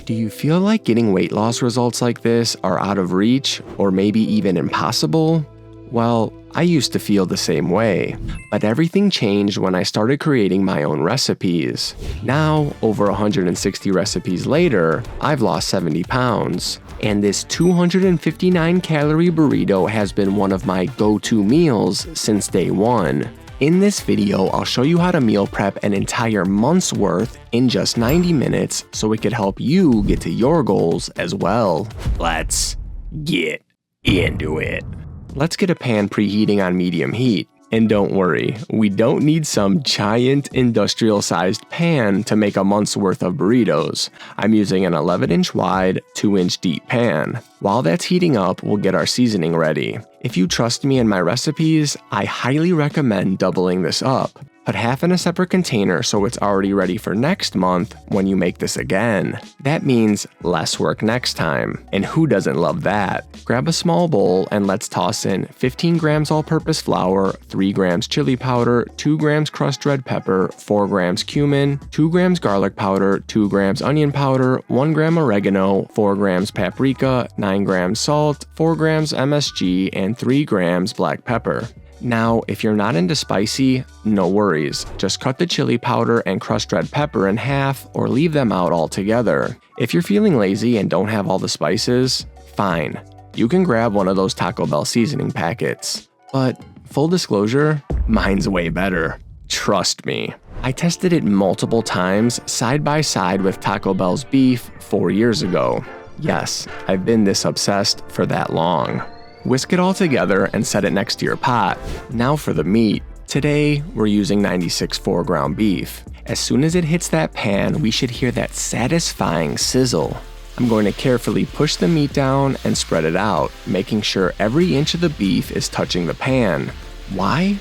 Do you feel like getting weight loss results like this are out of reach or maybe even impossible? Well, I used to feel the same way, but everything changed when I started creating my own recipes. Now, over 160 recipes later, I've lost 70 pounds, and this 259-calorie burrito has been one of my go-to meals since day one. In this video, I'll show you how to meal prep an entire month's worth in just 90 minutes so it could help you get to your goals as well. Let's get into it. Let's get a pan preheating on medium heat. And don't worry, we don't need some giant industrial-sized pan to make a month's worth of burritos. I'm using an 11-inch wide, 2-inch deep pan. While that's heating up, we'll get our seasoning ready. If you trust me and my recipes, I highly recommend doubling this up. Put half in a separate container so it's already ready for next month when you make this again. That means less work next time. And who doesn't love that? Grab a small bowl and let's toss in 15 grams all-purpose flour, 3 grams chili powder, 2 grams crushed red pepper, 4 grams cumin, 2 grams garlic powder, 2 grams onion powder, 1 gram oregano, 4 grams paprika, 9 grams salt, 4 grams MSG, and 3 grams black pepper. Now, if you're not into spicy, no worries. Just cut the chili powder and crushed red pepper in half or leave them out altogether. If you're feeling lazy and don't have all the spices, fine. You can grab one of those Taco Bell seasoning packets. But full disclosure, mine's way better. Trust me. I tested it multiple times side by side with Taco Bell's beef 4 years ago. Yes, I've been this obsessed for that long. Whisk it all together and set it next to your pot. Now for the meat. Today, we're using 96.4 ground beef. As soon as it hits that pan, we should hear that satisfying sizzle. I'm going to carefully push the meat down and spread it out, making sure every inch of the beef is touching the pan. Why?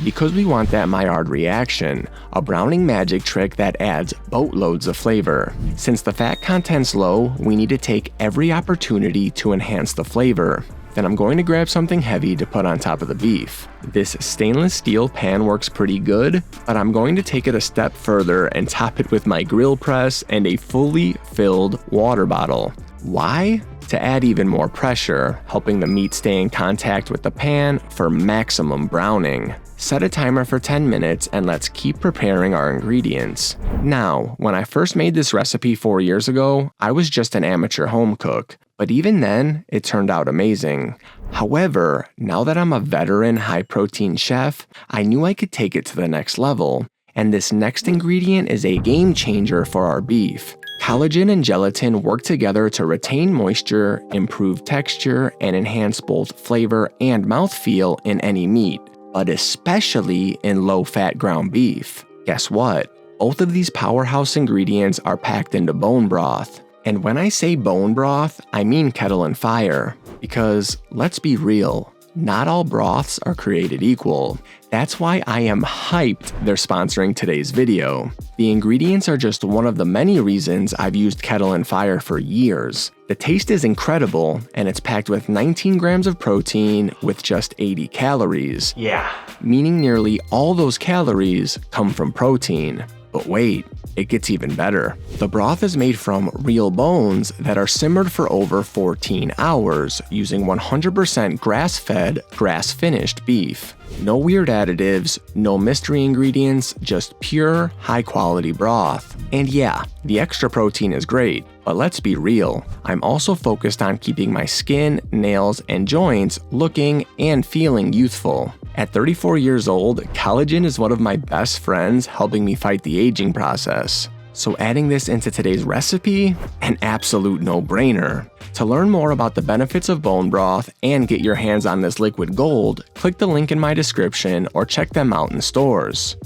Because we want that Maillard reaction, a browning magic trick that adds boatloads of flavor. Since the fat content's low, we need to take every opportunity to enhance the flavor. Then I'm going to grab something heavy to put on top of the beef. This stainless steel pan works pretty good, but I'm going to take it a step further and top it with my grill press and a fully filled water bottle. Why? To add even more pressure, helping the meat stay in contact with the pan for maximum browning. Set a timer for 10 minutes and let's keep preparing our ingredients. Now, when I first made this recipe 4 years ago, I was just an amateur home cook. But even then, it turned out amazing. However, now that I'm a veteran high-protein chef, I knew I could take it to the next level. And this next ingredient is a game changer for our beef. Collagen and gelatin work together to retain moisture, improve texture, and enhance both flavor and mouthfeel in any meat, but especially in low-fat ground beef. Guess what? Both of these powerhouse ingredients are packed into bone broth. And when I say bone broth, I mean kettle and fire. Because, let's be real, not all broths are created equal. That's why I am hyped they're sponsoring today's video. The ingredients are just one of the many reasons I've used kettle and fire for years. The taste is incredible, and it's packed with 19 grams of protein with just 80 calories. Yeah. Meaning nearly all those calories come from protein. But wait, it gets even better. The broth is made from real bones that are simmered for over 14 hours using 100% grass-fed, grass-finished beef. No weird additives, no mystery ingredients, just pure, high-quality broth. And yeah, the extra protein is great, but let's be real. I'm also focused on keeping my skin, nails, and joints looking and feeling youthful. At 34 years old, collagen is one of my best friends helping me fight the aging process. So adding this into today's recipe? An absolute no-brainer. To learn more about the benefits of bone broth and get your hands on this liquid gold, click the link in my description or check them out in stores.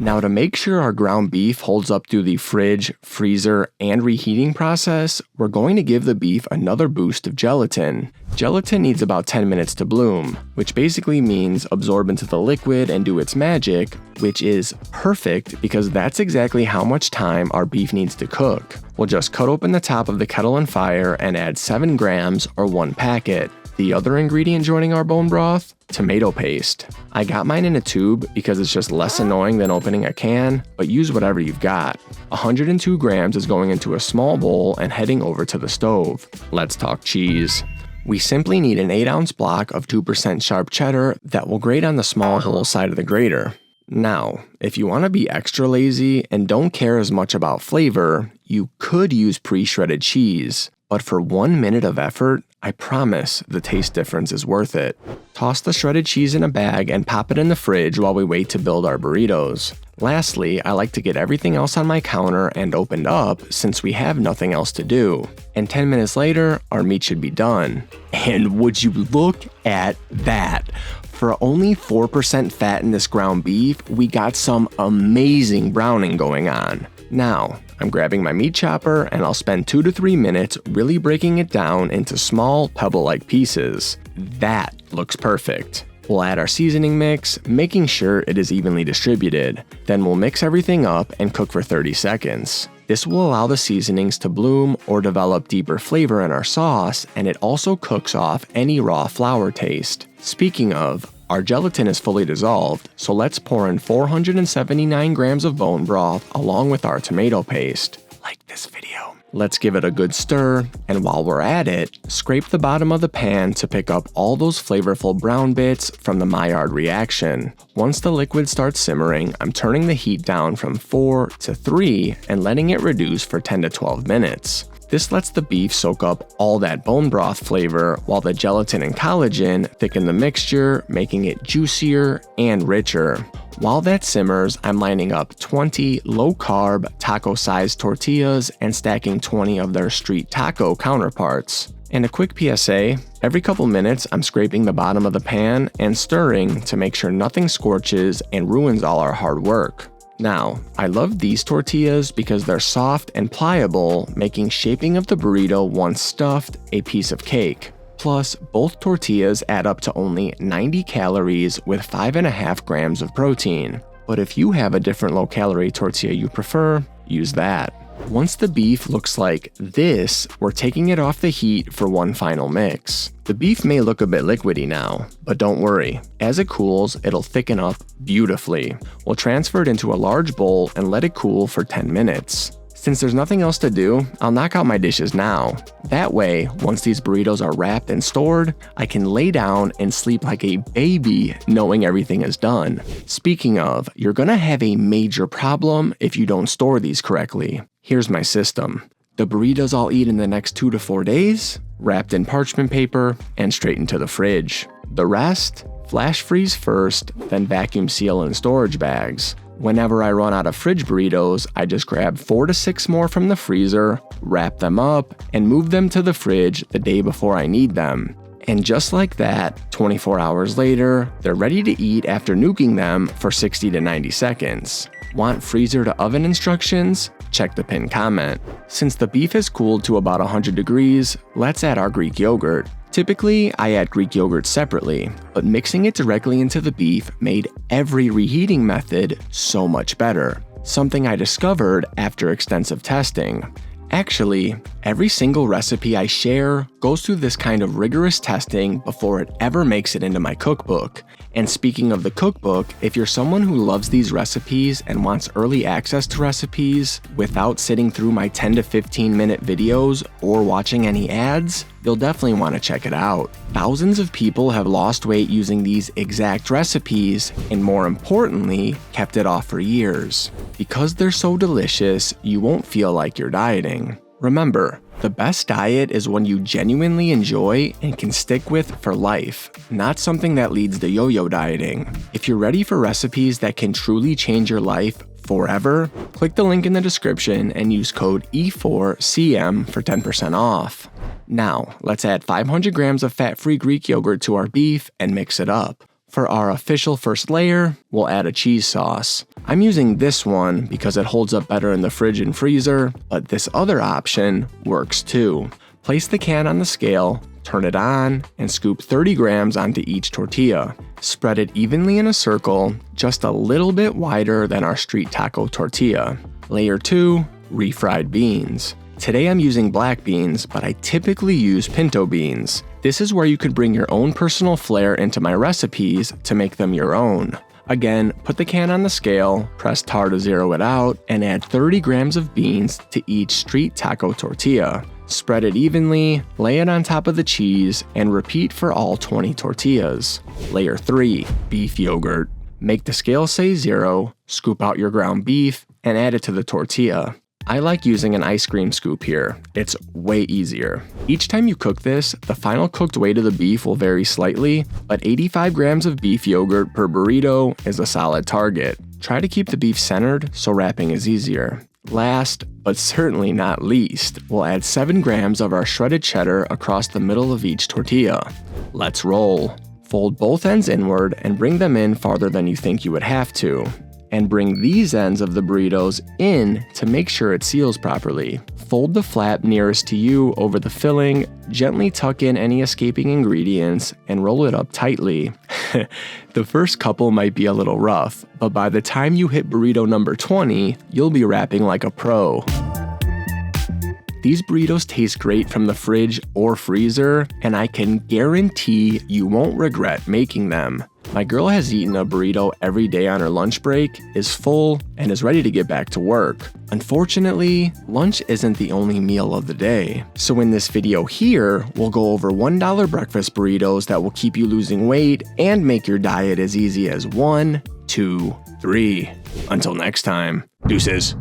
Now, to make sure our ground beef holds up through the fridge, freezer, and reheating process, we're going to give the beef another boost of gelatin. Gelatin needs about 10 minutes to bloom, which basically means absorb into the liquid and do its magic, which is perfect because that's exactly how much time our beef needs to cook. We'll just cut open the top of the kettle and fire and add 7 grams or 1 packet. The other ingredient joining our bone broth? Tomato paste. I got mine in a tube because it's just less annoying than opening a can, but use whatever you've got. 102 grams is going into a small bowl and heading over to the stove. Let's talk cheese. We simply need an 8-ounce block of 2% sharp cheddar that will grate on the small hole side of the grater. Now, if you want to be extra lazy and don't care as much about flavor, you could use pre-shredded cheese. But for 1 minute of effort, I promise the taste difference is worth it. Toss the shredded cheese in a bag and pop it in the fridge while we wait to build our burritos. Lastly, I like to get everything else on my counter and opened up since we have nothing else to do. And 10 minutes later, our meat should be done. And would you look at that? For only 4% fat in this ground beef, we got some amazing browning going on. Now, I'm grabbing my meat chopper and I'll spend 2 to 3 minutes really breaking it down into small pebble-like pieces. That looks perfect. We'll add our seasoning mix, making sure it is evenly distributed. Then we'll mix everything up and cook for 30 seconds. This will allow the seasonings to bloom or develop deeper flavor in our sauce, and it also cooks off any raw flour taste. Speaking of, our gelatin is fully dissolved, so let's pour in 479 grams of bone broth along with our tomato paste. Like this video. Let's give it a good stir, and while we're at it, scrape the bottom of the pan to pick up all those flavorful brown bits from the Maillard reaction. Once the liquid starts simmering, I'm turning the heat down from 4 to 3 and letting it reduce for 10 to 12 minutes. This lets the beef soak up all that bone broth flavor while the gelatin and collagen thicken the mixture, making it juicier and richer. While that simmers, I'm lining up 20 low-carb, taco-sized tortillas and stacking 20 of their street taco counterparts. And a quick PSA, every couple minutes I'm scraping the bottom of the pan and stirring to make sure nothing scorches and ruins all our hard work. Now, I love these tortillas because they're soft and pliable, making shaping of the burrito once stuffed a piece of cake. Plus, both tortillas add up to only 90 calories with 5.5 grams of protein. But if you have a different low-calorie tortilla you prefer, use that. Once the beef looks like this, we're taking it off the heat for one final mix. The beef may look a bit liquidy now, but don't worry. As it cools, it'll thicken up beautifully. We'll transfer it into a large bowl and let it cool for 10 minutes. Since there's nothing else to do, I'll knock out my dishes now. That way, once these burritos are wrapped and stored, I can lay down and sleep like a baby knowing everything is done. Speaking of, you're gonna have a major problem if you don't store these correctly. Here's my system. The burritos I'll eat in the next 2 to 4 days, wrapped in parchment paper and straight into the fridge. The rest, flash freeze first, then vacuum seal in storage bags. Whenever I run out of fridge burritos, I just grab 4 to 6 more from the freezer, wrap them up, and move them to the fridge the day before I need them. And just like that, 24 hours later, they're ready to eat after nuking them for 60 to 90 seconds. Want freezer to oven instructions? Check the pinned comment. Since the beef has cooled to about 100 degrees, let's add our Greek yogurt. Typically, I add Greek yogurt separately, but mixing it directly into the beef made every reheating method so much better. Something I discovered after extensive testing. Actually, every single recipe I share goes through this kind of rigorous testing before it ever makes it into my cookbook. And speaking of the cookbook, if you're someone who loves these recipes and wants early access to recipes without sitting through my 10 to 15 minute videos or watching any ads, you'll definitely want to check it out. Thousands of people have lost weight using these exact recipes and, more importantly, kept it off for years. Because they're so delicious, you won't feel like you're dieting. Remember, the best diet is one you genuinely enjoy and can stick with for life, not something that leads to yo-yo dieting. If you're ready for recipes that can truly change your life forever, click the link in the description and use code E4CM for 10% off. Now, let's add 500 grams of fat-free Greek yogurt to our beef and mix it up. For our official first layer, we'll add a cheese sauce. I'm using this one because it holds up better in the fridge and freezer, but this other option works too. Place the can on the scale, turn it on, and scoop 30 grams onto each tortilla. Spread it evenly in a circle, just a little bit wider than our street taco tortilla. Layer 2, refried beans. Today I'm using black beans, but I typically use pinto beans. This is where you could bring your own personal flair into my recipes to make them your own. Again, put the can on the scale, press tar to zero it out, and add 30 grams of beans to each street taco tortilla. Spread it evenly, lay it on top of the cheese, and repeat for all 20 tortillas. Layer 3, beef yogurt. Make the scale say 0, scoop out your ground beef, and add it to the tortilla. I like using an ice cream scoop here. It's way easier. Each time you cook this, the final cooked weight of the beef will vary slightly, but 85 grams of beef yogurt per burrito is a solid target. Try to keep the beef centered so wrapping is easier. Last, but certainly not least, we'll add 7 grams of our shredded cheddar across the middle of each tortilla. Let's roll. Fold both ends inward and bring them in farther than you think you would have to. And bring these ends of the burritos in to make sure it seals properly. Fold the flap nearest to you over the filling, gently tuck in any escaping ingredients, and roll it up tightly. The first couple might be a little rough, but by the time you hit burrito number 20, you'll be wrapping like a pro. These burritos taste great from the fridge or freezer, and I can guarantee you won't regret making them. My girl has eaten a burrito every day on her lunch break, is full, and is ready to get back to work. Unfortunately, lunch isn't the only meal of the day. So in this video here, we'll go over $1 breakfast burritos that will keep you losing weight and make your diet as easy as 1, 2, 3. Until next time, deuces.